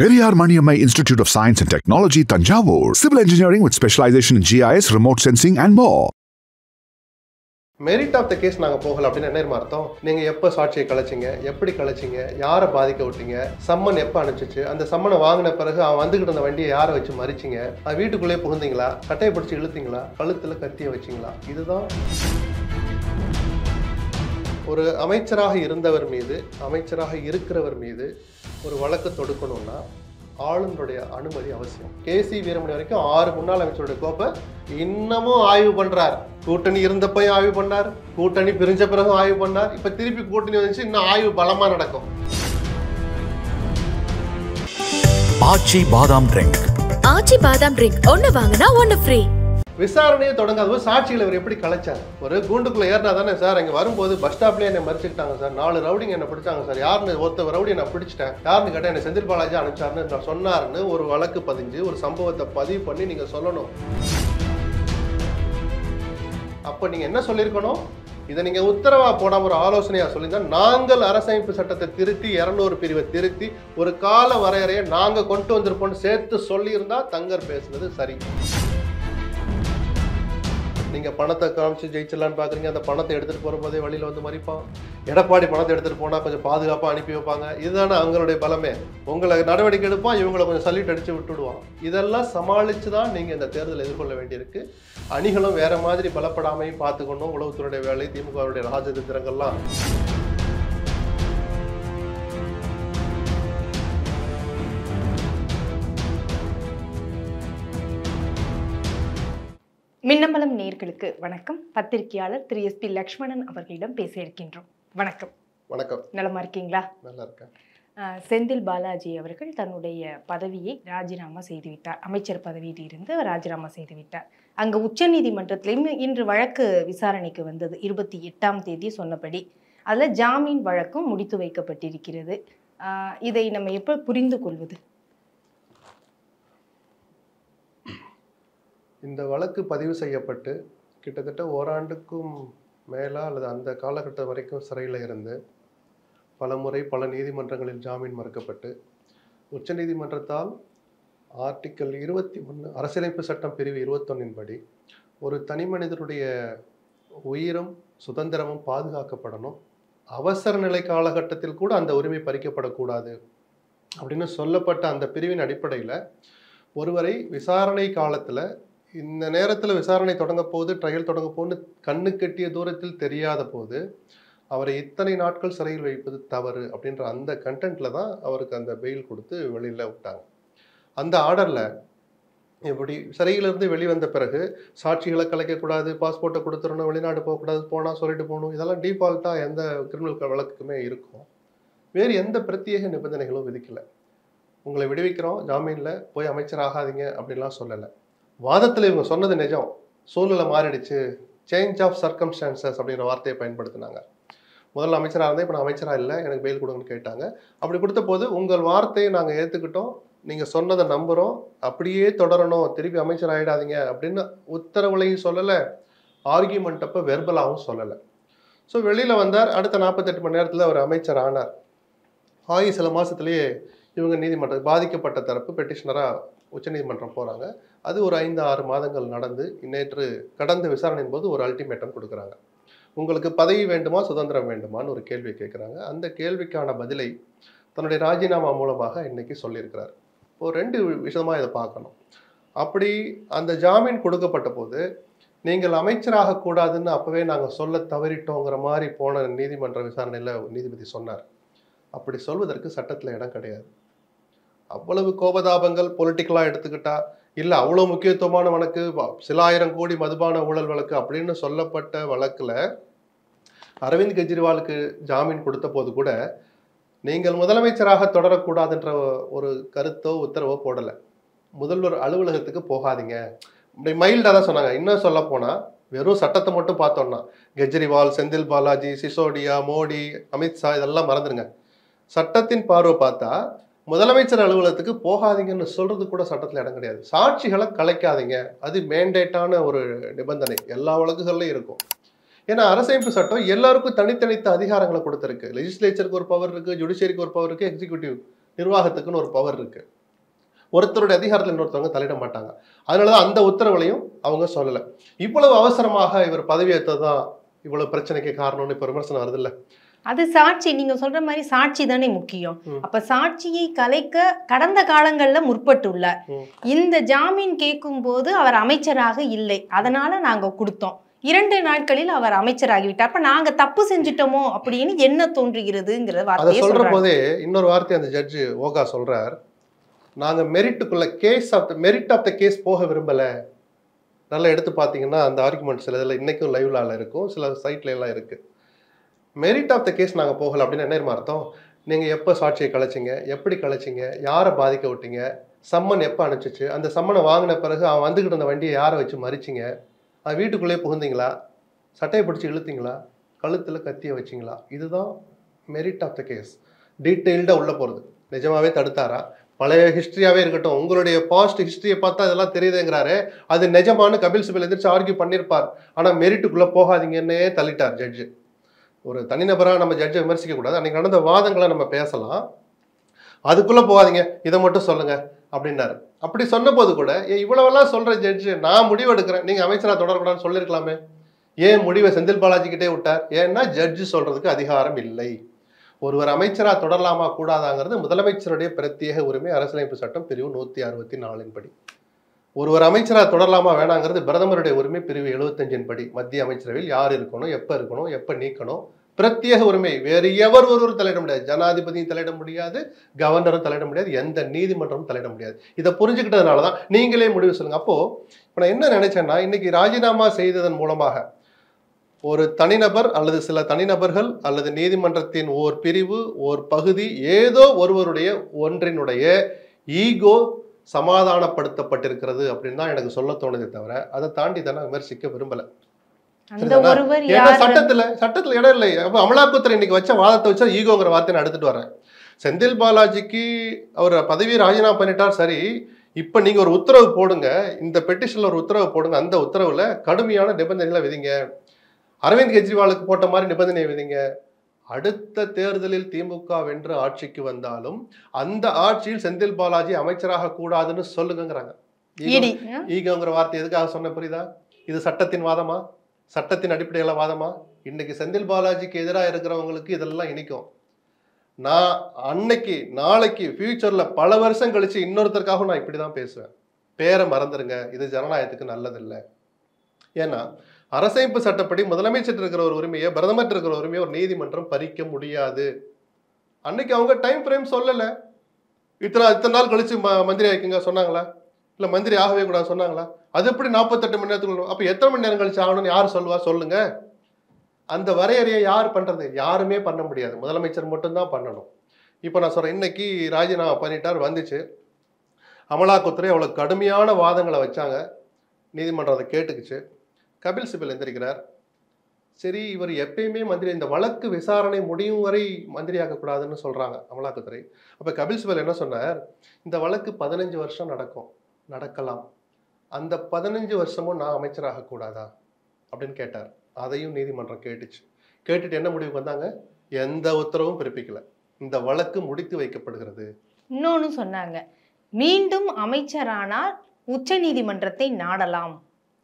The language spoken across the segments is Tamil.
Periyar Maniammai Institute of Science and Technology, Tanjavur. Civil engineering with specialization in GIS, remote sensing and more. Merit of the case நாங்கள் போகல அப்படின்னு என்ன அர்த்தம்? நீங்கள் எப்போ சாட்சியை கலைச்சிங்க, எப்படி கலைச்சிங்க, யாரை பாதிக்க விட்டீங்க, சம்மன் எப்போ அனுப்பிச்சிச்சு, அந்த சம்மனை வாங்கின பிறகு அவன் வந்துக்கிட்டு இருந்த வண்டியை யாரை வச்சு மறிச்சிங்க, அது வீட்டுக்குள்ளேயே புகுந்தீங்களா, கட்டையை பிடிச்சி இழுத்தீங்களா, கழுத்தில் கத்தியை வச்சிங்களா? இதுதான் ஒரு அமைச்சராக இருந்தவர் மீது, அமைச்சராக இருக்கிறவர் மீது ஒரு வழக்கு தொடுக்கணும்னா ஆளுநருடைய அனுமதி அவசியம். கேசி வீரமணி வரைக்கும் 6 முன்னாள் அமைச்சருடைய கோப்பை இன்னமும் ஆய்வு பண்றார். கூட்டணி இருந்தப்பையும் ஆய்வு பண்ணார், கூட்டணி பிரிஞ்ச பிறகும் ஆய்வு பண்ணார், இப்ப திருப்பி கூட்டணி வந்துச்சு, இன்னும் ஆய்வு பலமா நடக்கும். ஆச்சி பாதாம் ட்ரிங்க். ஆச்சி பாதாம் ட்ரிங்க் ஒன்னு வாங்கினா ஒன்னு ஃப்ரீ. விசாரணையை தொடங்காத போது சாட்சிகளை இவர் எப்படி கலைச்சார்? ஒரு கூண்டுக்குள்ள ஏறினா தானே சார், இங்கே வரும்போது பஸ் ஸ்டாப்லேயே என்னை மறிச்சுக்கிட்டாங்க சார், 4 ரவுடிங்க என்ன பிடிச்சாங்க சார், யாருன்னு ஒருத்தர் ரவுடி நான் பிடிச்சிட்டேன், யாருன்னு கேட்டால் என்னை செந்தில் பாலாஜி அனுப்பிச்சாருன்னு சொன்னாருன்னு ஒரு வழக்கு பதிஞ்சு ஒரு சம்பவத்தை பதிவு பண்ணி நீங்கள் சொல்லணும். அப்போ நீங்கள் என்ன சொல்லியிருக்கணும்? இதை நீங்கள் உத்தரவா போடாமல் ஒரு ஆலோசனையாக சொல்லியிருந்தா, நாங்கள் அரசமைப்பு சட்டத்தை திருத்தி 200 பிரிவை திருத்தி ஒரு கால வரையறையை நாங்கள் கொண்டு வந்திருப்போம்னு சேர்த்து சொல்லியிருந்தா தங்கர் பேசுனது சரி. நீங்கள் பணத்தை காமிச்சு ஜெயிச்சிடலான்னு பார்க்குறீங்க, அந்த பணத்தை எடுத்துகிட்டு போகிற போதே வழியில் வந்து மறிப்பான். எடப்பாடி பணத்தை எடுத்துகிட்டு போனால் கொஞ்சம் பாதுகாப்பாக அனுப்பி வைப்பாங்க. இதுதானே அவங்களுடைய பலமே. உங்களை நடவடிக்கை எடுப்பான், இவங்களை கொஞ்சம் சல்யூட் அடித்து விட்டுடுவான். இதெல்லாம் சமாளித்து தான் நீங்கள் இந்த தேர்தலை எதிர்கொள்ள வேண்டியிருக்கு. அணிகளும் வேறு மாதிரி பலப்படாமையும் பார்த்துக்கணும். உளவுத்துறையுடைய வேலை, திமுகவுடைய ராஜதந்திரங்கள்லாம் மின்னம்பலம் நேயர்களுக்கு வணக்கம். பத்திரிகையாளர் திரு எஸ்.பி. லக்ஷ்மணன் அவர்களிடம் பேச இருக்கின்றோம். வணக்கம். வணக்கம். நலமா இருக்கீங்களா? நல்லா இருக்கேன். செந்தில் பாலாஜி அவர்கள் தன்னுடைய பதவியை ராஜினாமா செய்துவிட்டார். அமைச்சர் பதவியில் இருந்து ராஜினாமா செய்துவிட்டார். அங்கே உச்சநீதிமன்றத்திலையும் இன்று வழக்கு விசாரணைக்கு வந்தது. 28ஆம் தேதி சொன்னபடி அதில் ஜாமீன் வழக்கும் முடித்து வைக்கப்பட்டிருக்கிறது. இதை நம்ம எப்போ புரிந்து கொள்வது? இந்த வழக்கு பதிவு செய்யப்பட்டு கிட்டத்தட்ட ஓராண்டுக்கும் மேலா அல்லது அந்த காலகட்டம் வரைக்கும் சிறையில் இருந்து பல முறை பல நீதிமன்றங்களில் ஜாமீன் மறுக்கப்பட்டு உச்சநீதிமன்றத்தால் ஆர்டிக்கல் 21 அரசியலமைப்பு சட்டம் பிரிவு 21 படி ஒரு தனி மனிதனுடைய உயிரும் சுதந்திரமும் பாதுகாக்கப்படணும், அவசர நிலை காலகட்டத்தில் கூட அந்த உரிமை பறிக்கப்படக்கூடாது அப்படின்னு சொல்லப்பட்ட அந்த பிரிவின் அடிப்படையில் ஒருவரை விசாரணை காலத்தில் இந்த நேரத்தில் விசாரணை தொடங்க போது, ட்ரையல் தொடங்க போது கண்ணு கட்டிய தூரத்தில் தெரியாத போது அவரை இத்தனை நாட்கள் சிறையில் வைப்பது தவறு அப்படின்ற அந்த கண்டென்ட்ல தான் அவருக்கு அந்த பெயில் கொடுத்து வெளியில் விட்டாங்க. அந்த ஆர்டரில் இப்படி சிறையிலிருந்து வெளிவந்த பிறகு சாட்சிகளை கலைக்கக்கூடாது, பாஸ்போர்ட்டை கொடுத்துடணும், வெளிநாடு போகக்கூடாது, போனால் சொல்லிட்டு போகணும், இதெல்லாம் டிஃபால்ட்டாக எந்த கிரிமினல் வழக்குக்குமே இருக்கும். வேறு எந்த பிரத்யேக நிபந்தனைகளும் விதிக்கலை. உங்களை விடுவிக்கிறோம், ஜாமீனில் போய் அமைச்சர் ஆகாதீங்க அப்படின்லாம் சொல்லலை. வாதத்தில் இவங்க சொன்னது நிஜம், சூழ்நிலை மாறிடுச்சு, சேஞ்ச் ஆஃப் சர்க்கம்ஸ்டான்சஸ் அப்படிங்கிற வார்த்தையை பயன்படுத்தினாங்க. முதல்ல அமைச்சராக இருந்தேன், இப்போ நான் அமைச்சராக இல்லை, எனக்கு பெயில் கொடுங்கன்னு கேட்டாங்க. அப்படி கொடுத்த போது உங்கள் வார்த்தையை நாங்கள் ஏற்றுக்கிட்டோம், நீங்கள் சொன்னதை நம்புகிறோம், அப்படியே தொடரணும், திருப்பி அமைச்சர் ஆகிடாதீங்க அப்படின்னு உத்தரவுலையும் சொல்லலை, ஆர்கியூமெண்ட் அப்போ வெர்பலாகவும் சொல்லலை. ஸோ வெளியில் வந்தார். அடுத்த 48 மணி நேரத்தில் அவர் அமைச்சர் ஆனார். ஆகி சில மாதத்துலேயே இவங்க நீதிமன்றம் பாதிக்கப்பட்ட தரப்பு பெட்டிஷனராக உச்சநீதிமன்றம் போகிறாங்க. அது ஒரு 5-6 மாதங்கள் நடந்து நேற்று கடந்த விசாரணையின் போது ஒரு அல்டிமேட்டம் கொடுக்குறாங்க. உங்களுக்கு பதவி வேண்டுமா, சுதந்திரம் வேண்டுமான்னு ஒரு கேள்வியை கேட்குறாங்க. அந்த கேள்விக்கான பதிலை தன்னுடைய ராஜினாமா மூலமாக இன்னைக்கு சொல்லியிருக்கிறார். இப்போ 2 விஷயமாக இதை பார்க்கணும். அப்படி அந்த ஜாமீன் கொடுக்கப்பட்ட போது நீங்கள் அமைச்சராக கூடாதுன்னு அப்போவே நாங்கள் சொல்ல தவறிட்டோங்கிற மாதிரி போன நீதிமன்ற விசாரணையில் நீதிபதி சொன்னார். அப்படி சொல்வதற்கு சட்டத்தில் இடம் கிடையாது. அவ்வளவு கோபதாபங்கள் பொலிட்டிக்கலாக எடுத்துக்கிட்டா, இல்லை அவ்வளோ முக்கியத்துவமான வழக்கு, சில ஆயிரம் கோடி மதுபான ஊழல் வழக்கு அப்படின்னு சொல்லப்பட்ட வழக்கில் அரவிந்த் கெஜ்ரிவாலுக்கு ஜாமீன் கொடுத்த போது கூட நீங்கள் முதலமைச்சராக தொடரக்கூடாதுன்ற ஒரு கருத்தோ உத்தரவோ போடலை. முதல்வர் அலுவலகத்துக்கு போகாதீங்க அப்படி மைல்டாக தான் சொன்னாங்க. இன்னும் சொல்ல போனால் வெறும் சட்டத்தை மட்டும் பார்த்தோம்னா கெஜ்ரிவால், செந்தில் பாலாஜி, சிசோடியா, மோடி, அமித்ஷா இதெல்லாம் மறந்துடுங்க. சட்டத்தின் பார்வை பார்த்தா முதலமைச்சர் அலுவலகத்துக்கு போகாதீங்கன்னு சொல்றது கூட சட்டத்தில் இடம் கிடையாது. சாட்சிகளை கலைக்காதீங்க, அது மேண்டேட்டான ஒரு நிபந்தனை எல்லா வழக்குகள்லையும் இருக்கும். ஏன்னா அரசமைப்பு சட்டம் எல்லாருக்கும் தனித்தனித்த அதிகாரங்களை கொடுத்துருக்கு. லெஜிஸ்லேச்சருக்கு ஒரு பவர் இருக்கு, ஜுடிஷியரிக்கு ஒரு பவர் இருக்கு, எக்ஸிக்யூட்டிவ் நிர்வாகத்துக்குன்னு ஒரு பவர் இருக்கு. ஒருத்தருடைய அதிகாரத்தில் இன்னொருத்தவங்க தலையிட மாட்டாங்க. அதனாலதான் அந்த உத்தரவுலையும் அவங்க சொல்லலை. இவ்வளவு அவசரமாக இவர் பதவியேற்றதான் இவ்வளவு பிரச்சனைக்கு காரணம்னு இப்ப விமர்சனம் வருது இல்ல. அது சாட்சி, நீங்க சொல்ற மாதிரி சாட்சி தானே முக்கியம். அப்ப சாட்சியை கலைக்க கடந்த காலங்கள்ல முற்பட்டுள்ளார். இந்த ஜாமீன் கேட்கும் போது அவர் அமைச்சராக இல்லை, அதனால நாங்க கொடுத்தோம். 2 நாட்களில் அவர் அமைச்சராகிவிட்டார். அப்ப நாங்க தப்பு செஞ்சிட்டோமோ அப்படின்னு என்ன தோன்றுகிறதுங்கிற வார்த்தையை சொல்ற போதே இன்னொரு வார்த்தை அந்த ஜட்ஜு ஓகா சொல்றார், நாங்க மெரிட்டுக்குள்ள மெரிட் ஆஃப் த கேஸ் போக விரும்பல. நல்லா எடுத்து பார்த்தீங்கன்னா அந்த ஆர்குமெண்ட் சில இதில் இன்னைக்கும் லைவ்ல இருக்கும், சில சைட்ல எல்லாம் இருக்கு. மெரிட் ஆஃப் த கேஸ் நாங்கள் போகலை அப்படின்னு என்ன அர்த்தம்? நீங்கள் எப்போ சாட்சியை கலைச்சிங்க, எப்படி கலைச்சிங்க, யாரை பாதிக்க விட்டீங்க, சம்மன் எப்போ அனுப்பிச்சிச்சு, அந்த சம்மனை வாங்கின பிறகு அவன் வந்துக்கிட்டு இருந்த வண்டியை யாரை வச்சு மறிச்சிங்க, அவன் வீட்டுக்குள்ளேயே புகுந்தீங்களா, சட்டையை பிடிச்சி இழுத்தீங்களா, கழுத்தில் கத்தியை வச்சிங்களா, இதுதான் மெரிட் ஆஃப் த கேஸ். டீட்டெயில்டாக உள்ளே போகிறது. நிஜமாவே தடுத்தாரா, பழைய ஹிஸ்ட்ரியாவே இருக்கட்டும், உங்களுடைய பாஸ்ட் ஹிஸ்டரியை பார்த்தா இதெல்லாம் தெரியுதுங்கிறாரு, அது நிஜமானு கபில் சிபல் எதிர்த்து ஆர்கியூ பண்ணியிருப்பார். ஆனால் மெரிட்டுக்குள்ளே போகாதீங்கன்னே தள்ளிட்டார் ஜட்ஜு. ஒரு தனிநபராக நம்ம ஜட்ஜை விமர்சிக்க கூடாது. அன்னைக்கு நடந்த வாதங்களை நம்ம பேசலாம், அதுக்குள்ளே போகாதீங்க, இதை மட்டும் சொல்லுங்க அப்படின்னாரு. அப்படி சொன்ன போது கூட இவ்வளவெல்லாம் சொல்ற ஜட்ஜு நான் முடிவு எடுக்கிறேன், நீங்க அமைச்சராக தொடரக்கூடாதுன்னு சொல்லியிருக்கலாமே. ஏன் முடிவை செந்தில் பாலாஜி கிட்டே விட்டார்? ஏன்னா ஜட்ஜு சொல்றதுக்கு அதிகாரம் இல்லை. ஒருவர் அமைச்சராக தொடரலாமா கூடாதாங்கிறது முதலமைச்சருடைய பிரத்யேக உரிமை. அரசியலமைப்பு சட்டம் பிரிவு 164 படி. ஒருவர் அமைச்சராக தொடரலாமா வேணாங்கிறது பிரதமருடைய உரிமை பிரிவு 75 படி. மத்திய அமைச்சரவையில் யார் இருக்கணும், எப்போ நீக்கணும், பிரத்யேக உரிமை. வேறு ஒருவர் தலையிட முடியாது. ஜனாதிபதியும் தலையிட முடியாது, கவர்னரும் தலையிட முடியாது, எந்த நீதிமன்றமும் தலையிட முடியாது. இதை புரிஞ்சுக்கிட்டதுனாலதான் நீங்களே முடிவு சொல்லுங்க. அப்போ இப்ப நான் என்ன நினைச்சேன்னா, இன்னைக்கு ராஜினாமா செய்ததன் மூலமாக ஒரு தனிநபர் அல்லது சில தனிநபர்கள் அல்லது நீதிமன்றத்தின் ஓர் பிரிவு, ஓர் பகுதி, ஏதோ ஒன்றினுடைய ஈகோ சமாதானப்படுத்தப்பட்டிருக்கிறது அப்படின்னு தான் எனக்கு சொல்ல தோணுதே தவிர அதை தாண்டி தானே விமர்சிக்க விரும்பல. சட்டத்துல இடம் இல்லை. அப்ப அமலாக்கத்துறை இன்னைக்கு வச்ச வாதத்தை வச்சா ஈகோங்கிற வார்த்தை நான் எடுத்துட்டு வரேன். செந்தில் பாலாஜிக்கு அவர் பதவியை ராஜினாமா பண்ணிட்டார், சரி. இப்ப நீங்க ஒரு உத்தரவு போடுங்க, இந்த பெட்டிஷன்ல ஒரு உத்தரவு போடுங்க, அந்த உத்தரவுல கடுமையான நிபந்தனைகளை விதிங்க. அரவிந்த் கெஜ்ரிவாலுக்கு போட்ட மாதிரி நிபந்தனை விதிங்க. அடுத்த தேர்தலில் திமுக வென்று ஆட்சிக்கு வந்தாலும் அந்த ஆட்சியில் செந்தில் பாலாஜி அமைச்சராக கூடாதுன்னு சொல்லுங்கிறாங்க. ஈகோங்கிற வார்த்தை எதுக்காக சொன்ன புரியுதா? இது சட்டத்தின் வாதமா, சட்டத்தின் அடிப்படையில வாதமா? இன்னைக்கு செந்தில் பாலாஜிக்கு எதிராக இருக்கிறவங்களுக்கு இதெல்லாம் இனிக்கும். நான் அன்னைக்கு நாளைக்கு ஃபியூச்சர்ல பல வருஷம் கழிச்சு இன்னொருத்தருக்காக நான் இப்படிதான் பேசுவேன். பேரை மறந்துருங்க, இது ஜனநாயகத்துக்கு நல்லதில்லை. ஏன்னா அரசமைப்பு சட்டப்படி முதலமைச்சர் இருக்கிற ஒரு உரிமையை, பிரதமர் இருக்கிற உரிமையை ஒரு நீதிமன்றம் பறிக்க முடியாது. அன்னைக்கு அவங்க டைம் ஃப்ரேம் சொல்லல. இத்தனை நாள் கழிச்சு மந்திரி ஆகிக்குங்க சொன்னாங்களா? இல்ல மந்திரி ஆகவே கூடாது சொன்னாங்களா? அது எப்படி 48 மணி நேரத்துக்குள்ள? அப்ப எத்தனை மணி நேரம் கழிச்சு ஆகணும்னு யார் சொல்லுவா? சொல்லுங்க. அந்த வரையறையை யார் பண்றது? யாருமே பண்ண முடியாது, முதலமைச்சர் மட்டும்தான் பண்ணணும். இப்ப நான் சொல்றேன், இன்னைக்கு ராஜினாமா பண்ணிட்டார், வந்துச்சு. அமலாக்கத்துறை அவ்வளவு கடுமையான வாதங்களை வச்சாங்க, நீதிமன்றம் அதை கேட்டுக்குச்சு. கபில் சிபல் எந்திரிக்கிறார். சரி, இவர் எப்பயுமே மந்திரி, இந்த வழக்கு விசாரணை முடியும் வரை மந்திரியாக்க கூடாதுன்னு சொல்றாங்க அமலாக்கத்துறை. அப்ப கபில் சிபல் என்ன சொன்னார்? இந்த வழக்கு 15 வருஷம் நடக்கலாம், அந்த 15 வருஷமும் நான் அமைச்சராக கூடாதா அப்படின்னு கேட்டார். அதையும் நீதிமன்றம் கேட்டுச்சு. கேட்டுட்டு என்ன முடிவுக்கு வந்தாங்க? எந்த உத்தரவும் பிறப்பிக்கல, இந்த வழக்கு முடித்து வைக்கப்படுகிறது. இன்னொன்னு சொன்னாங்க, மீண்டும் அமைச்சரானால் உச்ச நீதிமன்றத்தை நாடலாம்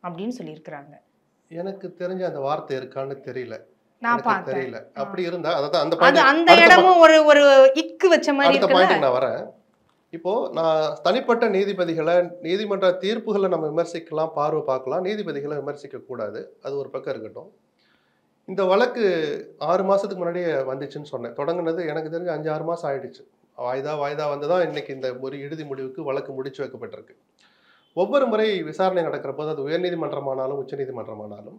அப்படின்னு சொல்லியிருக்கிறாங்க. எனக்கு தெரிஞ்ச அந்த வார்த்தை இருக்கான்னு தெரியல, தெரியல. அப்படி இருந்தா அதான் அந்த இடமும் ஒரு இக்கு வச்ச மாதிரி அடுத்த பாயிண்ட்க்கு நான் வரேன். இப்போ நான் தனிப்பட்ட நீதிபதிகளை, நீதிமன்ற தீர்ப்புகளை நம்ம விமர்சிக்கலாம், பார்வை பார்க்கலாம், நீதிபதிகளை விமர்சிக்க கூடாது. அது ஒரு பக்கம் இருக்கட்டும். இந்த வழக்கு 6 மாசத்துக்கு முன்னாடியே வந்துச்சுன்னு சொன்னேன். தொடங்குனது எனக்கு தெரிஞ்சு 5-6 மாசம் ஆயிடுச்சு. வாய்தா வந்துதான் இன்னைக்கு இந்த ஒரு இறுதி முடிவுக்கு வழக்கு முடிச்சு வைக்கப்பட்டிருக்கு. ஒவ்வொரு முறை விசாரணை நடக்கிற போது, அது உயர்நீதிமன்றமானாலும் உச்ச நீதிமன்றமானாலும்,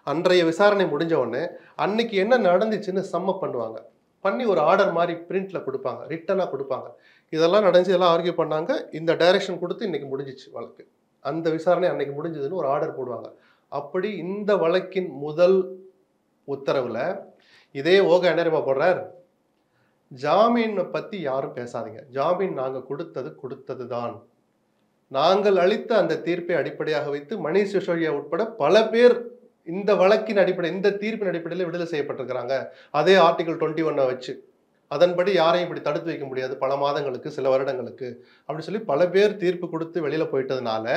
அன்றைய விசாரணை முடிஞ்ச உடனே அன்னைக்கு என்ன நடந்துச்சுன்னு சம்மப் பண்ணுவாங்க. பண்ணி ஒரு ஆர்டர் மாதிரி பிரிண்ட்ல கொடுப்பாங்க, ரிட்டனா கொடுப்பாங்க. இதெல்லாம் நடந்துச்சு, எல்லாம் ஆர்கியூ பண்ணாங்க, இந்த டைரக்ஷன் கொடுத்து இன்னைக்கு முடிஞ்சிச்சு வழக்கு, அந்த விசாரணை அன்னைக்கு முடிஞ்சதுன்னு ஒரு ஆர்டர் போடுவாங்க. அப்படி இந்த வழக்கின் முதல் உத்தரவுல இதே ஓகே என்ன போடுறார்? ஜாமீன் பத்தி யாரும் பேசாதீங்க, ஜாமீன் நாங்க கொடுத்தது தான். நாங்கள் அளித்த அந்த தீர்ப்பை அடிப்படையாக வைத்து மணீஷ் சிசோடியா உட்பட பல பேர் இந்த வழக்கின் அடிப்படை, இந்த தீர்ப்பின் அடிப்படையில் விடுதலை செய்யப்பட்டிருக்கிறாங்க. அதே ஆர்டிகல் 21 வச்சு அதன்படி யாரையும் இப்படி தடுத்து வைக்க முடியாது பல மாதங்களுக்கு, சில வருடங்களுக்கு அப்படி சொல்லி பல பேர் தீர்ப்பு கொடுத்து வெளியில போயிட்டதுனால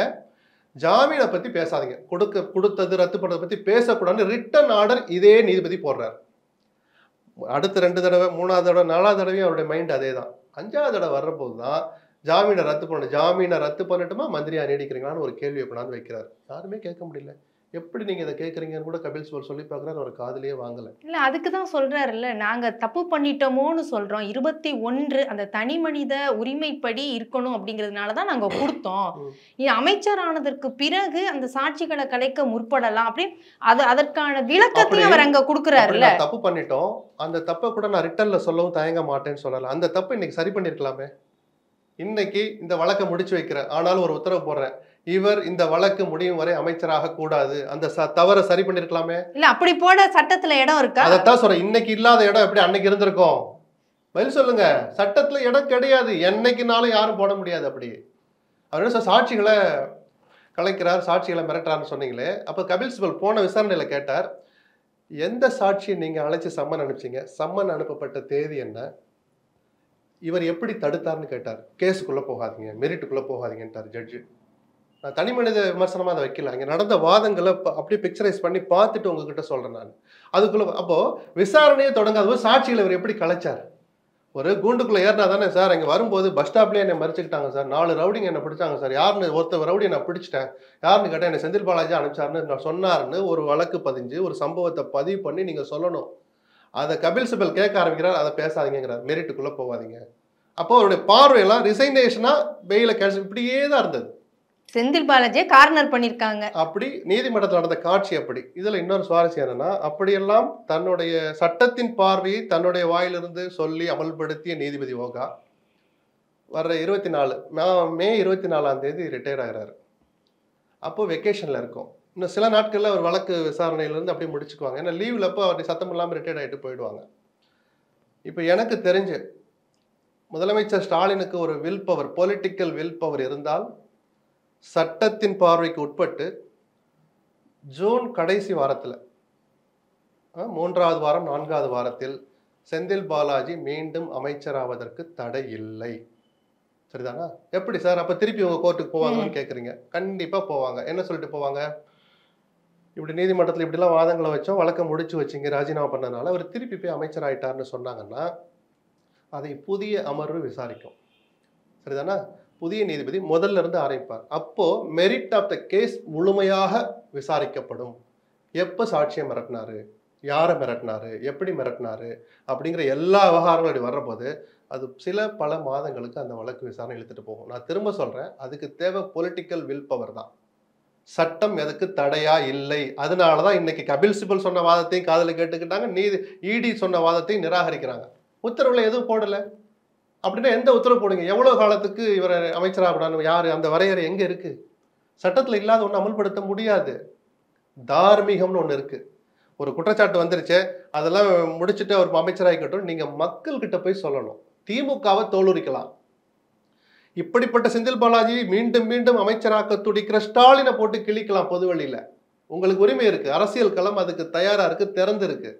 ஜாமீனை பத்தி பேசாதீங்க, கொடுத்தது ரத்து பண்ணதை பத்தி பேசக்கூடாதுன்னு ரிட்டன் ஆர்டர் இதே நீதிபதி போடுறாரு. அடுத்த 2 தடவை, 3வது தடவை, 4வது தடவையும் அவருடைய மைண்ட் அதே தான். 5வது தடவை வர்றபோது தான் ஜாமீனை ரத்து பண்ணணும். ஜாமீனை ரத்து பண்ணட்டுமா, மந்திரியா நீடிக்கிறீங்களான்னு ஒரு கேள்வியை கொண்டாந்து வைக்கிறார். யாருமே கேட்க முடியல. எப்படி நீங்க இதை கேட்குறீங்கன்னு கூட கபில் சிபல் சொல்லி பார்க்குறாரு, ஒரு காதலியே வாங்கலை. இல்லை, அதுக்கு தான் சொல்கிறாருல்ல, நாங்கள் தப்பு பண்ணிட்டோமோன்னு சொல்கிறோம். 21 அந்த தனி மனித உரிமைப்படி இருக்கணும் அப்படிங்கிறதுனால தான் நாங்கள் கொடுத்தோம். அமைச்சர் ஆனதற்கு பிறகு அந்த சாட்சிகளை கலைக்க முற்படலாம் அப்படின்னு அதற்கான விளக்கத்தையும் அவர் அங்கே கொடுக்குறாருல்ல. தப்பு பண்ணிட்டோம், அந்த தப்பை கூட நான் ரிட்டர்ல சொல்லவும் தயங்க மாட்டேன்னு சொல்லலாம். அந்த தப்பை இன்னைக்கு சரி பண்ணிருக்கலாமே. இன்னைக்கு இந்த வழக்கை முடிச்சு வைக்கிறேன், ஆனாலும் ஒரு உத்தரவு போடுறேன், இவர் இந்த வழக்கு முடியும் வரை அமைச்சராக கூடாது, அந்த தவறை சரி பண்ணிருக்கலாமே. இல்ல அப்படி போட சட்டத்துல இடம் இருக்கா? அதைத்தான் சொல்றேன். இன்னைக்கு இல்லாத இடம் எப்படி அன்னைக்கு இருந்திருக்கும்? பதில் சொல்லுங்க. சட்டத்துல இடம் கிடையாது, என்னைக்குனாலும் யாரும் போட முடியாது. அப்படி அவர் சாட்சிகளை கலைக்கிறார், சாட்சிகளை மிரட்டுறாருன்னு சொன்னீங்களே, அப்ப கபில் சிபல் போன விசாரணையில கேட்டார், எந்த சாட்சியை நீங்க அழைச்சி சம்மன் அனுப்பிச்சீங்க, சம்மன் அனுப்பப்பட்ட தேதி என்ன, இவர் எப்படி தடுத்தார்னு கேட்டார். கேஸுக்குள்ள போகாதீங்க, மெரிட்டுக்குள்ள போகாதீங்கன்றார் ஜட்ஜு. நான் தனி மனித விமர்சனமா அதை வைக்கல, அங்கே நடந்த வாதங்களை அப்படியே பிக்சரைஸ் பண்ணி பார்த்துட்டு உங்ககிட்ட சொல்றேன் நான். அதுக்குள்ள அப்போ விசாரணையே தொடங்காத போது சாட்சிகளை இவர் எப்படி கலைச்சார்? ஒரு கூண்டுக்குள்ள ஏறினா தானே சார், அங்கே வரும்போது பஸ் ஸ்டாப்லேயே என்னை மறிச்சுக்கிட்டாங்க சார், 4 ரவுடிங்க என்னை பிடிச்சாங்க சார், யாருன்னு ஒருத்தர் ரவுடி நான் பிடிச்சிட்டேன், யாருன்னு கேட்டால் என்னை செந்தில் பாலாஜி அனுப்பிச்சாருன்னு நான் சொன்னாருன்னு ஒரு வழக்கு பதிஞ்சு ஒரு சம்பவத்தை பதிவு பண்ணி நீங்கள் சொல்லணும். அதை கபில் சிபல் கேட்க ஆரம்பிக்கிறார், அதை பேசாதீங்கிறார், மெரிட்டுக்குள்ளே போகாதீங்க. அப்போ அவருடைய பார்வையெல்லாம் ரிசைனேஷனா வெயில கேன்சல் இப்படியே தான் இருந்தது. செந்தில் பாலாஜியை கார்னர் பண்ணிருக்காங்க. அப்படி நீதிமன்றத்தில் நடந்த காட்சி அப்படி. இதுல இன்னொரு சுவாரஸ்யம் என்னன்னா, அப்படியெல்லாம் தன்னுடைய சட்டத்தின் பார்வையை தன்னுடைய வாயிலிருந்து சொல்லி அமல்படுத்திய நீதிபதி ஓகா வர்ற 24 மே 24ஆம் தேதி ரிட்டையர் ஆகிறாரு. அப்போ வெக்கேஷன்ல இருக்கும். இன்னும் சில நாட்கள்ல அவர் வழக்கு விசாரணையிலிருந்து அப்படியே முடிச்சுக்குவாங்க. ஏன்னா லீவ்ல அப்போ அவர் சத்தம் இல்லாமல் ரிட்டையர்ட் ஆகிட்டு போயிடுவாங்க. இப்போ எனக்கு தெரிஞ்சு முதலமைச்சர் ஸ்டாலினுக்கு ஒரு will power, political will power இருந்தால் சட்டத்தின் பார்வைக்கு உட்பட்டு ஜூன் கடைசி வாரத்தில், 3வது வாரம் 4வது வாரத்தில் செந்தில் பாலாஜி மீண்டும் அமைச்சராவதற்கு தடை இல்லை. சரிதானா? எப்படி சார் அப்ப திருப்பி உங்க கோர்ட்டுக்கு போவாங்கன்னு கேட்குறீங்க. கண்டிப்பா போவாங்க. என்ன சொல்லிட்டு போவாங்க? இப்படி நீதிமன்றத்தில் இப்படிலாம் வாதங்களை வச்சோம், வழக்கை முடிச்சு வச்சிங்க, ராஜினாமா பண்ணனால அவர் திருப்பி போய் அமைச்சர் ஆயிட்டாருன்னு சொன்னாங்கன்னா அதை புதிய அமர்வு விசாரிக்கும். சரிதானா? புதிய நீதிபதி முதல்ல இருந்து ஆரம்பிப்பார். அப்போ மெரிட் ஆஃப் த கேஸ் முழுமையாக விசாரிக்கப்படும். எப்போ சாட்சியை மிரட்டினாரு, யாரை மிரட்டினாரு, எப்படி மிரட்டினாரு அப்படிங்கிற எல்லா விவகாரங்களும் அப்படி வர்றபோது அது பல மாதங்களுக்கு அந்த வழக்கு விசாரணை இழுத்துட்டு போகும். நான் திரும்ப சொல்றேன், அதுக்கு தேவை பொலிட்டிக்கல் வில் பவர் தான். சட்டம் எதுக்கு தடையா இல்லை. அதனாலதான் இன்னைக்கு கபில் சிபல் சொன்ன வாதத்தையும் காதல கேட்டுக்கிட்டாங்க, இடி சொன்ன வாதத்தையும் நிராகரிக்கிறாங்க. உத்தரவுல எதுவும் போடல. அப்படின்னா எந்த உத்தரவு போடுங்க? எவ்வளவு காலத்துக்கு இவர் அமைச்சராகக்கூடாது? யாரு அந்த வரையறை எங்க இருக்கு? சட்டத்துல இல்லாத ஒண்ணு அமல்படுத்த முடியாது. தார்மீகம்னு ஒண்ணு இருக்கு. ஒரு குற்றச்சாட்டு வந்துருச்சு, அதெல்லாம் முடிச்சுட்டு அவர் அமைச்சராகிக்கட்டும், நீங்க மக்கள் கிட்ட போய் சொல்லணும். திமுகவை தோலுரிக்கலாம். இப்படிப்பட்ட செந்தில் பாலாஜி மீண்டும் மீண்டும் அமைச்சராக்க துடிக்கிற ஸ்டாலினை போட்டு கிழிக்கலாம் பொதுவெளியில. உங்களுக்கு உரிமை இருக்கு, அரசியல் களம் அதுக்கு தயாரா இருக்கு, திறந்து இருக்கு.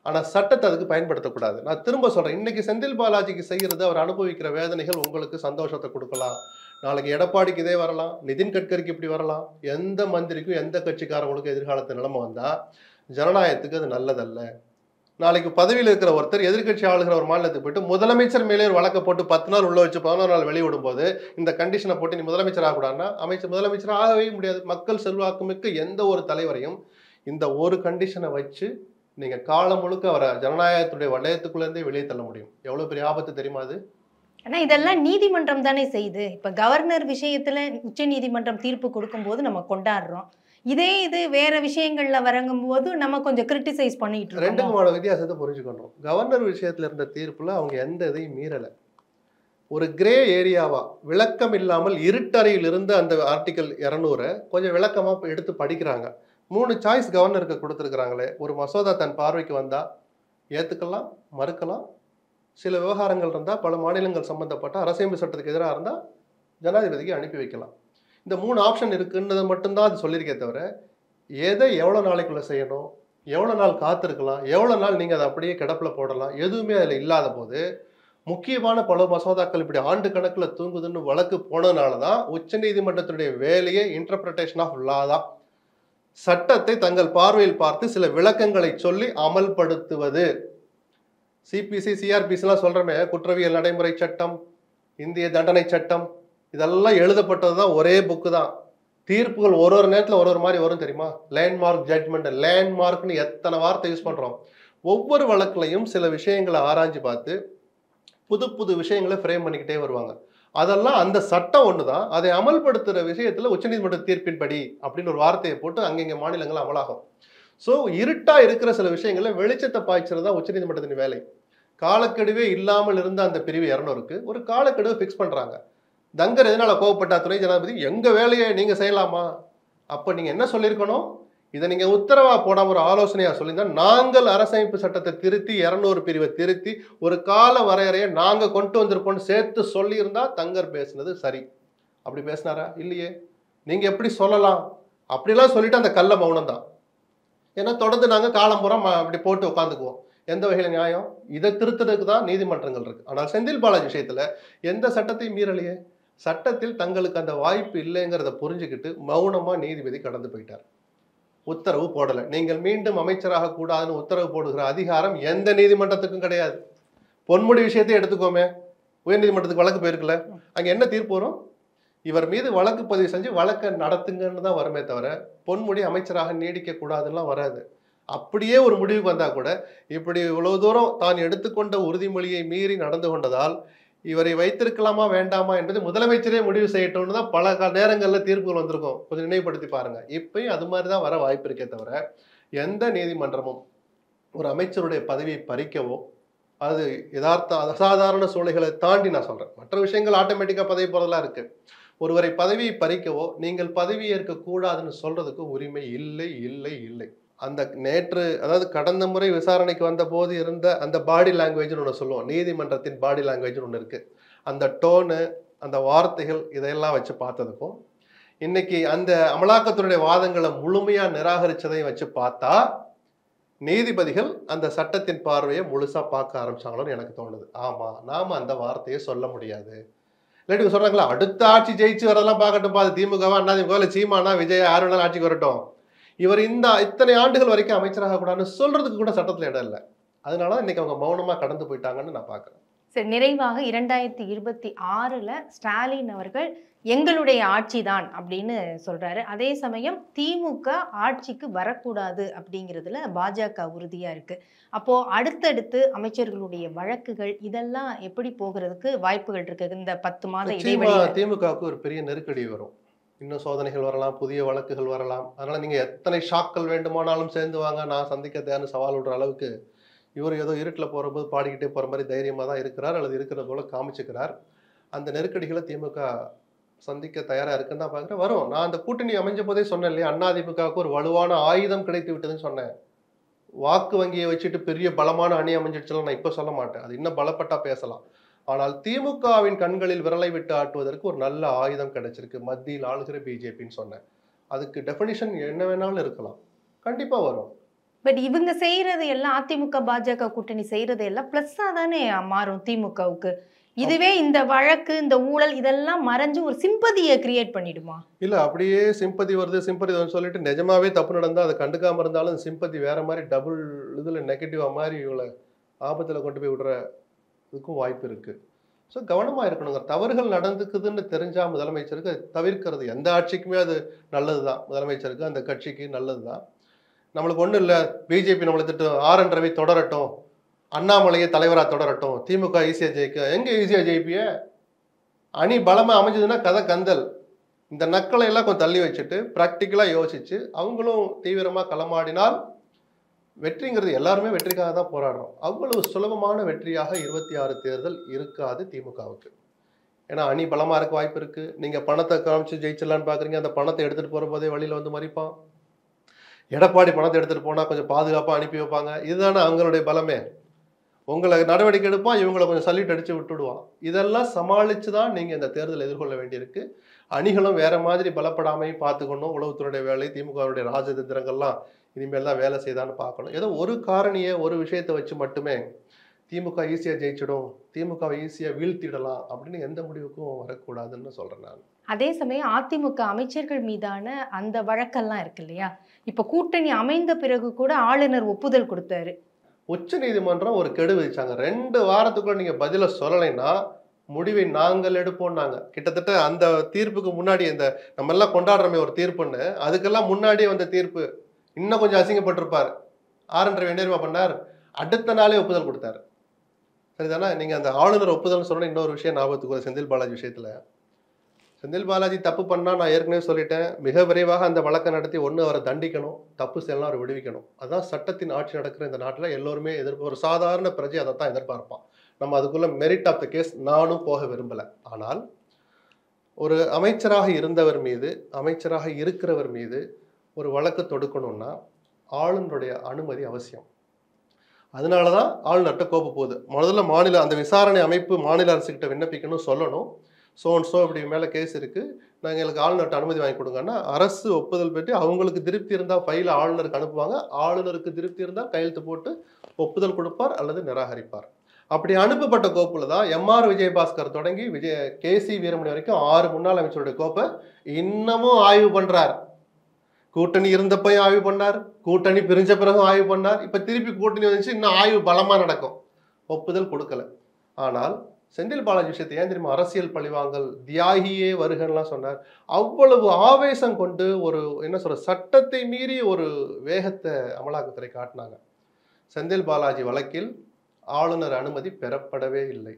ஆனா சட்டத்தை அதுக்கு பயன்படுத்தக்கூடாது. நான் திரும்ப சொல்றேன், இன்னைக்கு செந்தில் பாலாஜிக்கு செய்யறது, அவர் அனுபவிக்கிற வேதனைகள் உங்களுக்கு சந்தோஷத்தை கொடுக்கலாம். நாளைக்கு எடப்பாடிக்கு இதே வரலாம், நிதின் கட்கரிக்கு இப்படி வரலாம். எந்த மந்திரிக்கும் எந்த கட்சிக்காரங்களுக்கும் எதிர்காலத்து நிலைமை வந்தா ஜனநாயகத்துக்கு அது நல்லதல்ல. நாளைக்கு பதவியில் இருக்கிற ஒருத்தர் எதிர்கட்சி ஆளுகிற ஒரு மாநிலத்துக்கு போயிட்டு முதலமைச்சர் மேலே ஒரு வழக்கை போட்டு 10 நாள் உள்ள வச்சு 11 நாள் வெளியிடும் போது இந்த கண்டிஷனை போட்டு நீ முதலமைச்சர் ஆகக்கூடாதுன்னா முதலமைச்சர் ஆகவே முடியாது. மக்கள் செல்வாக்கு மிக்க எந்த ஒரு தலைவரையும் இந்த ஒரு கண்டிஷனை வச்சு நீங்க காலம் முழுக்க அவரை ஜனநாயகத்துடைய வளையத்துக்குள்ள இருந்தே வெளியே தள்ள முடியும். எவ்வளவு பெரிய ஆபத்து தெரியுமா அது? ஆனா இதெல்லாம் நீதிமன்றம் தானே செய்யுது. இப்ப கவர்னர் விஷயத்துல உச்ச நீதிமன்றம் தீர்ப்பு கொடுக்கும் போது நம்ம கொண்டாடுறோம். இது வேற விஷயங்கள்ல வரங்கும் போது நம்ம கொஞ்சம் கிரிட்டிசைஸ் பண்ணிட்டு இருக்கோம். ரெண்டுக்குமான வித்தியாசத்தை புரிஞ்சுக்கணும். கவர்னர் விஷயத்துல இருந்த தீர்ப்புல அவங்க எந்த இதையும் மீறல. ஒரு கிரே ஏரியாவா விளக்கம் இல்லாமல் இருட்டறையில் இருந்து அந்த ஆர்டிகல் 200 கொஞ்சம் விளக்கமா எடுத்து படிக்கிறாங்க. 3 சாய்ஸ் கவர்னருக்கு கொடுத்துருக்குறாங்களே. ஒரு மசோதா தன் பார்வைக்கு வந்தா ஏத்துக்கலாம், மறுக்கலாம். சில விவகாரங்கள் இருந்தால் பல மாநிலங்கள் சம்பந்தப்பட்ட அரசியமைப்பு சட்டத்துக்கு எதிராக இருந்தால் ஜனாதிபதிக்கு அனுப்பி வைக்கலாம். இந்த 3 ஆப்ஷன் இருக்குன்றதை மட்டும்தான் அது சொல்லியிருக்கே தவிர எதை எவ்வளோ நாளைக்குள்ளே செய்யணும், எவ்வளோ நாள் காத்திருக்கலாம், எவ்வளோ நாள் நீங்கள் அதை அப்படியே கிடப்பில் போடலாம், எதுவுமே அதில் இல்லாத போது முக்கியமான பல மசோதாக்கள் இப்படி ஆண்டு கணக்கில் தூங்குதுன்னு வழக்கு போனதுனால தான் உச்சநீதிமன்றத்தினுடைய வேலையே இன்டர்பிரேஷன் ஆஃப் லா தான். சட்டத்தை தங்கள் பார்வையில் பார்த்து சில விளக்கங்களை சொல்லி அமல்படுத்துவது. சிபிசி சிஆர்பிசிலாம் சொல்கிறோமே, குற்றவியல் நடைமுறை சட்டம், இந்திய தண்டனை சட்டம், இதெல்லாம் எழுதப்பட்டது தான் ஒரே புக்கு தான். தீர்ப்புகள் ஒரு நேரத்தில் ஒரு மாதிரி வரும் தெரியுமா? லேண்ட்மார்க் ஜட்மெண்ட், லேண்ட்மார்க்னு எத்தனை வார்த்தை யூஸ் பண்ணுறோம். ஒவ்வொரு வழக்குலையும் சில விஷயங்களை ஆராய்ஞ்சு பார்த்து புது புது விஷயங்களை ஃப்ரேம் பண்ணிக்கிட்டே வருவாங்க. அதெல்லாம் அந்த சட்டம் ஒன்று தான். அதை அமல்படுத்துகிற விஷயத்தில் உச்சநீதிமன்ற தீர்ப்பின்படி அப்படின்னு ஒரு வார்த்தையை போட்டு அங்கங்கே மாநிலங்கள் அமலாகும். ஸோ இருட்டாக இருக்கிற சில விஷயங்களை வெளிச்சத்தை பாய்ச்சறது தான் உச்சநீதிமன்றத்தின் வேலை. காலக்கெடுவே இல்லாமல் இருந்த அந்த பிரிவு 200க்கு ஒரு காலக்கெடுவை ஃபிக்ஸ் பண்ணுறாங்க. தங்கர் எதனால கோவப்பட்டா துணை ஜனாதிபதி, எங்கள் வேலையை நீங்கள் செய்யலாமா? அப்போ நீங்கள் என்ன சொல்லியிருக்கணும்? இதை நீங்கள் உத்தரவாக போடாமல் ஒரு ஆலோசனையாக சொல்லியிருந்தா, நாங்கள் அரசமைப்பு சட்டத்தை திருத்தி 200 பிரிவை திருத்தி ஒரு கால வரையறையை நாங்கள் கொண்டு வந்திருப்போம்னு சேர்த்து சொல்லியிருந்தா தங்கர் பேசுனது சரி. அப்படி பேசினாரா? இல்லையே. நீங்கள் எப்படி சொல்லலாம்? அப்படிலாம் சொல்லிட்டு அந்த கள்ள மௌனம் தான். ஏன்னா தொடர்ந்து நாங்கள் காலம்புறம் அப்படி போட்டு உட்காந்துக்குவோம். எந்த வகையில் நியாயம்? இதை திருத்துறதுக்கு தான் நீதிமன்றங்கள் இருக்கு. ஆனால் செந்தில் பாலாஜி விஷயத்தில் எந்த சட்டத்தையும் மீறலையே. சட்டத்தில் தங்களுக்கு அந்த வாய்ப்பு இல்லைங்கிறத புரிஞ்சுக்கிட்டு மௌனமாக நீதிபதி கடந்து போயிட்டார். உத்தரவு போடலை. நீங்கள் மீண்டும் அமைச்சராக கூடாதுன்னு உத்தரவு போடுகிற அதிகாரம் எந்த நீதிமன்றத்துக்கும் கிடையாது. பொன்முடி விஷயத்தை எடுத்துக்கோமே, உயர்நீதிமன்றத்துக்கு வழக்கு போயிருக்குல்ல, அங்கே என்ன தீர்ப்பு வரும்? இவர் மீது வழக்கு பதிவு செஞ்சு வழக்கை நடத்துங்கன்னு தான் வருமே தவிர பொன்முடி அமைச்சராக நீடிக்க கூடாதுலாம் வராது. அப்படியே ஒரு முடிவுக்கு வந்தா கூட இப்படி இவ்வளவு தூரம் தான் எடுத்துக்கொண்ட உறுதிமொழியை மீறி நடந்து கொண்டதால் இவரை வைத்திருக்கலாமா வேண்டாமா என்பது முதலமைச்சரே முடிவு செய்யட்டும்னு தான் பல நேரங்களில் தீர்ப்புகள் வந்திருக்கும். கொஞ்சம் நினைவுபடுத்தி பாருங்க. இப்பயும் அது மாதிரி தான் வர வாய்ப்பு இருக்கே தவிர எந்த நீதிமன்றமும் ஒரு அமைச்சருடைய பதவியை பறிக்கவோ, அது யதார்த்த அசாதாரண சூழ்நிலைகளை தாண்டி நான் சொல்றேன், மற்ற விஷயங்கள் ஆட்டோமேட்டிக்கா பதவி போறதெல்லாம் இருக்கு. ஒருவரை பதவியை பறிக்கவோ நீங்கள் பதவி ஏற்க கூடாதுன்னு சொல்றதுக்கு உரிமை இல்லை இல்லை இல்லை. அந்த நேற்று, அதாவது கடந்த முறை விசாரணைக்கு வந்த போது இருந்த அந்த பாடி லாங்குவேஜ்னு ஒன்று சொல்லுவோம், நீதிமன்றத்தின் பாடி லாங்குவேஜ்னு ஒன்று இருக்கு. அந்த டோனு, அந்த வார்த்தைகள், இதையெல்லாம் வச்சு பார்த்ததுக்கும் இன்னைக்கு அந்த அமலாக்கத்துடைய வாதங்களை முழுமையா நிராகரிச்சதையும் வச்சு பார்த்தா நீதிபதிகள் அந்த சட்டத்தின் பார்வையை முழுசா பார்க்க ஆரம்பிச்சாங்களோன்னு எனக்கு தோணுது. ஆமா, நாம அந்த வார்த்தையை சொல்ல முடியாது. இல்லாட்டி சொல்றாங்களா, அடுத்த ஆட்சி ஜெயிச்சு வரதெல்லாம் பார்க்கட்டும், அது திமுகவா அதிமுக சீமானா விஜய் யார் வேணாலும் ஆட்சிக்கு வரட்டும், இவர் இத்தனை ஆண்டுகள் வரைக்கும் அமைச்சராக கூடாதுன்னு சொல்றதுக்கு கூட சட்டத்தில் இடம் இல்லை. அதனால இன்னைக்கு அவங்க மௌனமா கடந்து போயிட்டாங்கன்னு நான் பார்க்குறேன். சரி, நிறைவாக 2026ல் ஸ்டாலின் அவர்கள் எங்களுடைய ஆட்சி தான் அப்படின்னு சொல்றாரு. அதே சமயம் திமுக ஆட்சிக்கு வரக்கூடாது அப்படிங்கிறதுல பாஜக உறுதியா இருக்கு. அப்போ அடுத்தடுத்து அமைச்சர்களுடைய வழக்குகள் இதெல்லாம் எப்படி போகிறதுக்கு வாய்ப்புகள் இருக்கு? இந்த 10 மாத இடைவெளியில திமுகவுக்கு ஒரு பெரிய நெருக்கடி வரும். இன்னும் சோதனைகள் வரலாம், புதிய வழக்குகள் வரலாம். அதனால நீங்க எத்தனை ஷாக்கள் வேண்டுமானாலும் சேர்ந்து வாங்க, நான் சந்திக்க தேவையான சவால் விடுற அளவுக்கு இவர் ஏதோ இருட்டில் போகும்போது பாடிக்கிட்டே போகிற மாதிரி தைரியமாக தான் இருக்கிறார், அல்லது இருக்கிறது போல காமிச்சுக்கிறார். அந்த நெருக்கடிகளை திமுக சந்திக்க தயாராக இருக்குன்னு தான் பார்க்குறேன். வரும். நான் அந்த கூட்டணி அமைஞ்ச போதே சொன்னேன் இல்லையா, அதிமுகவுக்கு ஒரு வலுவான ஆயுதம் கிடைத்து விட்டதுன்னு சொன்னேன். வாக்கு வங்கியை வச்சுட்டு பெரிய பலமான அணி அமைஞ்சிடுச்சுலாம் நான் இப்போ சொல்ல மாட்டேன், அது இன்னும் பலப்பட்டா பேசலாம். ஆனால் திமுகவின் கண்களில் விரலை விட்டு ஆட்டுவதற்கு ஒரு நல்ல ஆயுதம் கிடைச்சிருக்கு, மத்தியில் ஆளுகிற பிஜேபின்னு சொன்னேன். அதுக்கு டெஃபினிஷன் என்ன வேணாலும் இருக்கலாம், கண்டிப்பா வரும். பட் இவங்க செய்யறது எல்லாம், அதிமுக பாஜக கூட்டணி செய்யறது எல்லாம் பிளஸ்ஸா தானே மாறும் திமுகவுக்கு. இதுவே இந்த வழக்கு, இந்த ஊழல் இதெல்லாம் மறைஞ்சு ஒரு சிம்பதியை கிரியேட் பண்ணிடுமா? இல்ல, அப்படியே சிம்பதி வருது சிம்பதி சொல்லிட்டு நிஜமாவே தப்பு நடந்தா அதை கண்டுக்காம இருந்தாலும் சிம்பதி வேற மாதிரி டபுள் இதுல நெகட்டிவா மாதிரி இவங்களை ஆபத்துல கொண்டு போய் விடுற இதுக்கும் வாய்ப்பு இருக்கு. ஸோ கவனமாக இருக்கணுங்க. தவறுகள் நடந்துக்குதுன்னு தெரிஞ்சா முதலமைச்சருக்கு தவிர்க்கிறது எந்த ஆட்சிக்குமே அது நல்லது தான். முதலமைச்சருக்கு, அந்த கட்சிக்கு நல்லது தான். நம்மளுக்கு ஒன்றும் இல்லை, பிஜேபி நம்மளை திட்டம் RN ரவி தொடரட்டும், அண்ணாமலையை தலைவராக தொடரட்டும், திமுக ஈஸியாக ஜெயிக்க. எங்கே ஈஸியாக ஜெயிப்பிய? அணி பலமாக அமைஞ்சதுன்னா கதை கந்தல். இந்த நக்களை எல்லாம் கொஞ்சம் தள்ளி வச்சுட்டு ப்ராக்டிக்கலாக யோசிச்சு அவங்களும் தீவிரமாக களமாடினால் வெற்றிங்கிறது, எல்லாருமே வெற்றிக்காக தான் போராடுறோம். அவ்வளவு சுலபமான வெற்றியாக 26 தேர்தல் இருக்காது திமுகவுக்கு. ஏன்னா அணி பலமாக இருக்க வாய்ப்பு இருக்குது. நீங்கள் பணத்தை காமிச்சு ஜெயிச்சிடலான்னு பார்க்குறீங்க, அந்த பணத்தை எடுத்துகிட்டு போகிற போதே வழியில் வந்து மறிப்பான். எடப்பாடி பணத்தை எடுத்துகிட்டு போனால் கொஞ்சம் பாதுகாப்பாக அனுப்பி வைப்பாங்க. இதுதானே அவங்களுடைய பலமே. உங்களை நடவடிக்கை எடுப்பான், இவங்களை கொஞ்சம் சல்லிட்டு அடித்து விட்டுடுவான். இதெல்லாம் சமாளித்து தான் நீங்கள் இந்த தேர்தல் எதிர்கொள்ள வேண்டியிருக்கு. அணிகளும் வேற மாதிரி பலப்படாமையும் பார்த்துக்கணும். உளவுத்துறையுடைய வேலை, திமுகவுடைய ராஜதந்திரங்கள்லாம் இனிமேல் தான் வேலை செய்தான்னு பார்க்கணும். ஏதோ ஒரு காரணியை ஒரு விஷயத்தை வச்சு மட்டுமே திமுக ஈஸியாக ஜெயிச்சிடும், திமுகவை ஈஸியாக வீழ்த்திடலாம் அப்படின்னு எந்த முடிவுக்கும் வரக்கூடாதுன்னு சொல்கிறேன் நான். அதே சமயம் அதிமுக அமைச்சர்கள் மீதான அந்த வழக்கெல்லாம் இருக்கு இல்லையா, இப்போ கூட்டணி அமைந்த பிறகு கூட ஆளுநர் ஒப்புதல் கொடுத்தாரு. உச்ச நீதிமன்றம் ஒரு கெடு விதிச்சாங்க. 2 வாரத்துக்குள்ள நீங்கள் பதிலை சொல்லலைன்னா முடிவை நாங்கள் எடுப்போம்னாங்க. கிட்டத்தட்ட அந்த தீர்ப்புக்கு முன்னாடி இந்த நம்ம எல்லாம் கொண்டாடுறமே ஒரு தீர்ப்புன்னு, அதுக்கெல்லாம் முன்னாடியே வந்த தீர்ப்பு இன்னும் கொஞ்சம் அசிங்கப்பட்டிருப்பார். ஆர்.என். ரவி என்ன பண்ணார், அடுத்த நாளே ஒப்புதல் கொடுத்தாரு. சரிதானா? நீங்கள் அந்த ஆளுநர் ஒப்புதல் சொன்ன இன்னொரு விஷயம் ஞாபகத்துக்கு செந்தில் பாலாஜி விஷயத்தில். செந்தில் பாலாஜி தப்பு பண்ணால் நான் ஏற்கனவே சொல்லிட்டேன், மிக விரைவாக அந்த வழக்கை நடத்தி ஒன்று அவரை தண்டிக்கணும், தப்பு செய்யலாம் அவரை விடுவிக்கணும். அதான் சட்டத்தின் ஆட்சி நடக்கிற இந்த நாட்டில் எல்லோருமே ஒரு சாதாரண பிரஜை அதை தான் எதிர்பார்ப்பான். நம்ம அதுக்குள்ள மெரிட் ஆஃப் த கேஸ் நானும் போக விரும்பலை. ஆனால் ஒரு அமைச்சராக இருந்தவர் மீது, அமைச்சராக இருக்கிறவர் மீது ஒரு வழக்கு தொடுக்கணும்னா ஆளுநருடைய அனுமதி அவசியம். அதனால தான் ஆளுநர்கிட்ட கோப்பு போகுது. முதல்ல மாநில அந்த விசாரணை அமைப்பு மாநில அரசுக்கிட்ட விண்ணப்பிக்கணும், சொல்லணும் சோ இப்படி மேலே கேஸ் இருக்குது, நாங்கள் எங்களுக்கு ஆளுநர்கிட்ட அனுமதி வாங்கி கொடுங்கன்னா அரசு ஒப்புதல் பெற்று அவங்களுக்கு திருப்தி இருந்தால் ஃபைலை ஆளுநருக்கு அனுப்புவாங்க. ஆளுநருக்கு திருப்தி இருந்தால் கையெழுத்து போட்டு ஒப்புதல் கொடுப்பார் அல்லது நிராகரிப்பார். அப்படி அனுப்பப்பட்ட கோப்புல தான் எம்.ஆர். விஜயபாஸ்கர் தொடங்கி கே.சி. வீரமணி வரைக்கும் 6 முன்னாள் அமைச்சருடைய கோப்பை இன்னமும் ஆய்வு பண்ணுறார். கூட்டணி இருந்தப்பையும் ஆய்வு பண்ணார், கூட்டணி பிரிஞ்ச பிறகும் ஆய்வு பண்ணார், இப்போ திருப்பி கூட்டணி வந்துச்சு, இன்னும் ஆய்வு பலமாக நடக்கும். ஒப்புதல் கொடுக்கல. ஆனால் செந்தில் பாலாஜி விஷயத்தை ஏன் தெரியுமா, அரசியல் பழிவாங்கல், தியாகியே வருகன்லாம் சொன்னார். அவ்வளவு ஆவேசம் கொண்டு ஒரு என்ன சொல்ற சட்டத்தை மீறி ஒரு வேகத்தை அமலாக்கத்துறை காட்டினாங்க. செந்தில் பாலாஜி வழக்கில் ஆளுநர் அனுமதி பெறப்படவே இல்லை.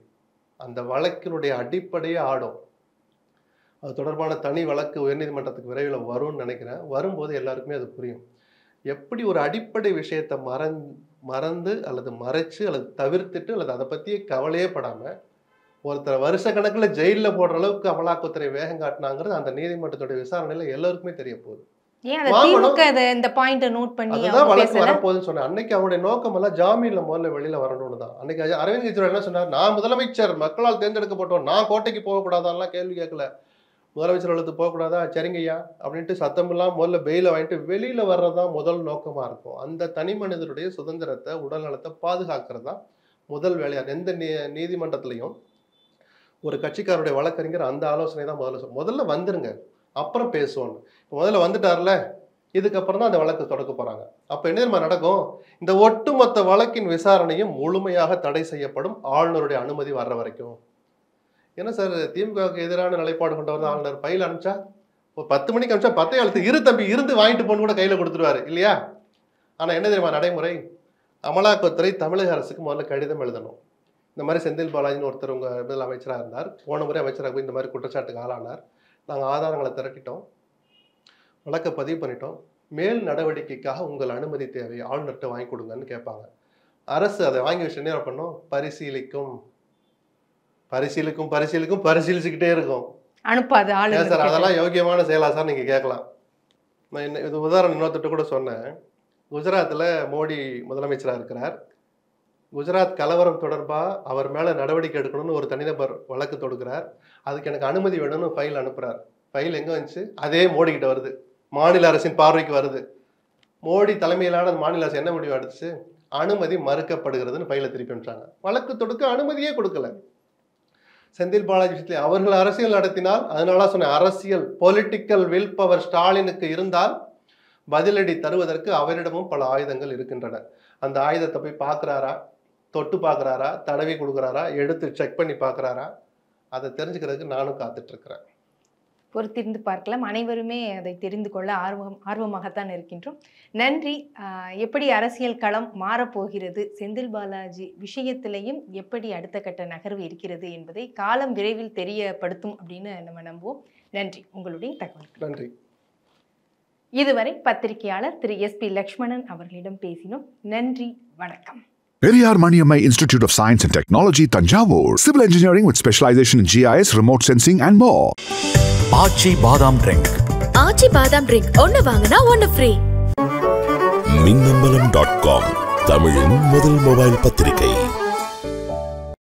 அந்த வழக்கினுடைய அடிப்படையே ஆடும். அது தொடர்பான தனி வழக்கு உயர்நீதிமன்றத்துக்கு விரைவில் வரும்னு நினைக்கிறேன். வரும்போது எல்லாருக்குமே அது புரியும். எப்படி ஒரு அடிப்படை விஷயத்தை மறந்து அல்லது மறைச்சு அல்லது தவிர்த்துட்டு அல்லது அதை பற்றியே கவலையே படாமல் ஒருத்தர் வருஷ கணக்கில் ஜெயிலில் போடுற அளவுக்கு அமலாக்கத்துறை வேகம் காட்டினாங்கிறது அந்த நீதிமன்றத்துடைய விசாரணையில் எல்லாருக்குமே தெரிய போகுது. அதுதான் வழக்கு வரப்போகுதுன்னு சொன்னேன். அன்னைக்கு அவருடைய நோக்கம் எல்லாம் ஜாமீன்ல முதல்ல வெளியில வரணும்னு தான். அன்னைக்கு அரவிந்த் கெஜ்ரிவால் என்ன சொன்னார், நான் முதலமைச்சர், மக்களால் தேர்ந்தெடுக்கப்பட்டோம், நான் கோட்டைக்கு போகக்கூடாதான்லாம் கேள்வி கேட்கல. முதலமைச்சர் அலுவலகத்துக்கு போகக்கூடாதா, சரிங்கய்யா அப்படின்ட்டு சத்தம் இல்லாம முதல்ல பெயில வாங்கிட்டு வெளியில வர்றதுதான் முதல் நோக்கமா இருக்கும். அந்த தனி மனிதனுடைய சுதந்திரத்தை, உடல் நலத்தை பாதுகாக்கிறது தான் முதல் வேலையா. எந்த நீதிமன்றத்திலையும் ஒரு கட்சிக்காரருடைய வழக்கறிஞர் அந்த ஆலோசனை தான் முதல்ல வந்துருங்க, அப்புறம் பேசுவோம். முதல்ல வந்துட்டார்ல, இதுக்கப்புறம் தான் அந்த வழக்கு தொடக்க போறாங்க. அப்ப என்ன நடக்கும், இந்த ஒட்டுமொத்த வழக்கின் விசாரணையும் முழுமையாக தடை செய்யப்படும் ஆளுநருடைய அனுமதி வர்ற வரைக்கும். என்ன சார், திமுகவுக்கு எதிரான நிலைப்பாடு கொண்டவர் ஆளுநர் பையில அனுப்பிச்சா ஒரு 10 மணிக்கு அனுப்பிச்சா 10 எழுத்து இரு தம்பி இருந்து வாங்கிட்டு போன்னு கூட கையில கொடுத்துருவாரு இல்லையா? ஆனா என்ன தெரியுமா நடைமுறை, அமலாக்கத்துறை தமிழக அரசுக்கு முதல்ல கடிதம் எழுதணும். இந்த மாதிரி செந்தில் பாலாஜின்னு ஒருத்தர் உங்க முதல் அமைச்சராக இருந்தார், போன முறை அமைச்சராக போய் இந்த மாதிரி குற்றச்சாட்டுக்கு ஆளானார், நாங்கள் ஆதாரங்களை திரட்டிட்டோம், வழக்கை பதிவு பண்ணிட்டோம், மேல் நடவடிக்கைக்காக உங்கள் அனுமதி தேவை, ஆளுநர்கிட்ட வாங்கி கொடுங்கன்னு கேட்பாங்க. அரசு அதை வாங்கி வச்சு என்ன பண்ணோம், பரிசீலிச்சுக்கிட்டே இருக்கும், அனுப்பாது. சார் அதெல்லாம் யோகியமான செயலா சார் நீங்க கேட்கலாம். நான் இது உதாரணம் இன்னொருத்த கூட சொன்னேன். குஜராத்தில் மோடி முதலமைச்சராக இருக்கிறார். குஜராத் கலவரம் தொடர்பாக அவர் மேலே நடவடிக்கை எடுக்கணும்னு ஒரு தனிநபர் வழக்கு தொடுக்கிறார். அதுக்கு எனக்கு அனுமதி வேணும்னு ஃபைல் அனுப்புகிறார். ஃபைல் எங்கே வந்துச்சு, அதே மோடி கிட்ட வருது, மாநில அரசின் பார்வைக்கு வருது. மோடி தலைமையிலான மாநில அரசு என்ன முடிவு எடுத்துச்சு, அனுமதி மறுக்கப்படுகிறதுன்னு ஃபைலை திருப்பி அனுப்பிச்சாங்க. வழக்கு தொடுக்க அனுமதியே கொடுக்கல. செந்தில் பாலாஜி விஷயத்தில் அவர்கள் அரசியல் நடத்தினால், அதனால சொன்ன அரசியல் பொலிட்டிக்கல் வில் பவர் ஸ்டாலினுக்கு இருந்தால் பதிலடி தருவதற்கு அவரிடமும் பல ஆயுதங்கள் இருக்கின்றன. அந்த ஆயுதத்தை போய் பார்க்குறாரா, தொட்டு பார்க்குறாரா, தடவி கொடுக்குறாரா, எடுத்து செக் பண்ணி பார்க்குறாரா, அதை தெரிஞ்சுக்கிறதுக்கு நானும் காத்துட்டு இருக்கிறேன். பொறுத்திருந்து பார்க்கலாம். அனைவருமே அதை தெரிந்து கொள்ள ஆர்வமாகத்தான் இருக்கின்றோம். நன்றி. எப்படி அரசியல் களம் மாறப்போகிறது, செந்தில் பாலாஜி விஷயத்திலையும் எப்படி அடுத்த கட்ட நகர்வு இருக்கிறது என்பதை காலம் விரைவில் தெரியப்படுத்தும் அப்படின்னு நம்ம நம்புவோம். நன்றி உங்களுடைய தகவல். நன்றி. இதுவரை பத்திரிகையாளர் திரு எஸ்.பி. லக்ஷ்மணன் அவர்களிடம் பேசினோம். நன்றி, வணக்கம். Periyar Maniammai Institute of Science and Technology, Tanjavur. Civil engineering with specialization in GIS, remote sensing and more. ஆச்சி பாதாம் ட்ரிங்க். ஆச்சி பாதாம் ட்ரிங்க் ஒன்னு வாங்கினா ஒன்னு ஃப்ரீ. மின்னம்பலம்.com தமிழின் முதல் மொபைல் பத்திரிகை.